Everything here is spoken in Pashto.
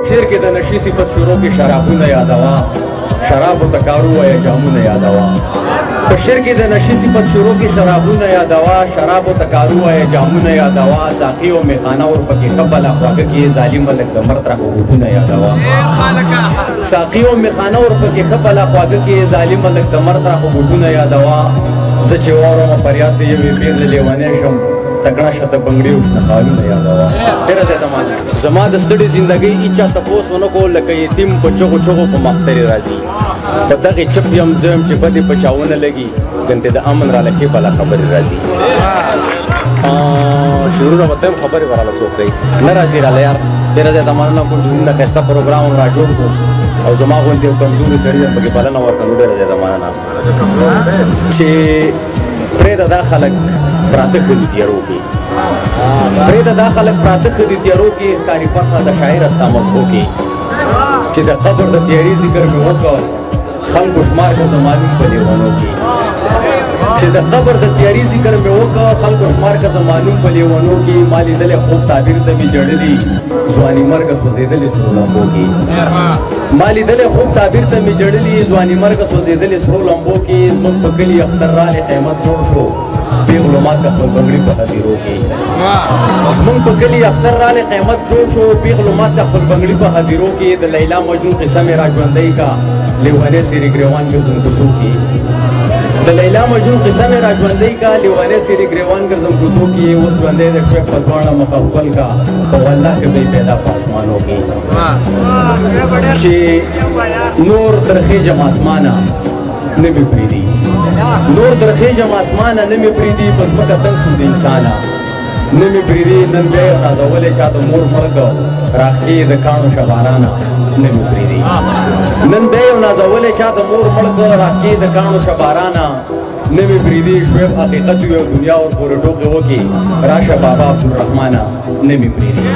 شیر کې د نشي صفت شروع کې شرابونه یادوا شراب تکارو یا جامونه یادوا په شیر کې د نشي صفت شروع کې شرابونه یادوا شراب تکارو یا جامونه یادوا ساقي او میخانه اور پکې قبل اخواګه کې ظالم ملک د مرد را حقوقونه یادوا ساقي او میخانه اور پکې قبل اخواګه کې ظالم ملک د مرد را حقوقونه یادوا ز چې وروم پریاد دی وی پیر لیوانه شم تکړه شته بنگړي اوس نه خالونه یادوا ډیر زیاته مان زما د ستړي ژوندۍ اچا تپوس ونه کو لکه یتیم په چغو چغو په مختري راځي په دغه چپ یم زم چې بده پچاونه لګي ګنته د امن را لکه بلا خبر راځي شروع نه وته خبر وراله سوکړي ناراضي را لار ډیر زیاته مان نه کوم نه خسته پروګرام را جوړ کو او زما غونډه کمزوري سړی په کې بلنه ورکړو ډیر زیاته مان نه چې پرې دا خلک پراته خدي تیارو کې پرې دا خلک پراته خدي تیارو کې ښکاری پخه د شاعر استا مزغو کې چې د قبر د تیاری ذکر مې وکړ خلکو شمار کا زمانو په لیوانو کې چې د قبر د تیاری ذکر مې وکړ خلکو شمار کا زمانو په لیوانو کې مالی دل خوب تعبیر ته می جړلې ځواني مرګ سوزیدلې سرو لمبو کې مالی دل خوب تعبیر ته می جړلې ځواني مرګ سوزیدلې سرو لمبو کې زموږ په کلی اختر را قیامت جوړ شو پیغلومات د خپل بنگړي په هدیرو کې زمونږ په کلی اختر راله قیامت جوړ شو پیغلومات د خپل بنگړي په هدیرو کې د لیلا مجنون قصه مې را ژوندۍ کا لیوانه سری ګریوان ګرځم کوڅو کې د لیلا مجنون قصه مې را ژوندۍ کا لیوانه سری ګریوان ګرځم کوڅو کې اوس ژوندۍ د شپې په دواړه مخ خپل کا په والله کې به پیدا پاسمانو کې چې نور درخې جم اسمانه نمی پریدی نور درخې جم اسمانه نمی پریدي پس مکه تنگ شو د انسانه نمی پریدي نن بیا یو نازولې چا د مور مړک راخکې د کاڼو شبارانه نمی پریدي نن بیا یو نازولې چا د مور مړک راخکې د کاڼو شبارانه نمی پریدي شعیب حقیقت یو دنیا اور پورې ټوکې وکي راشه بابا عبدالرحمانه نمی پریدي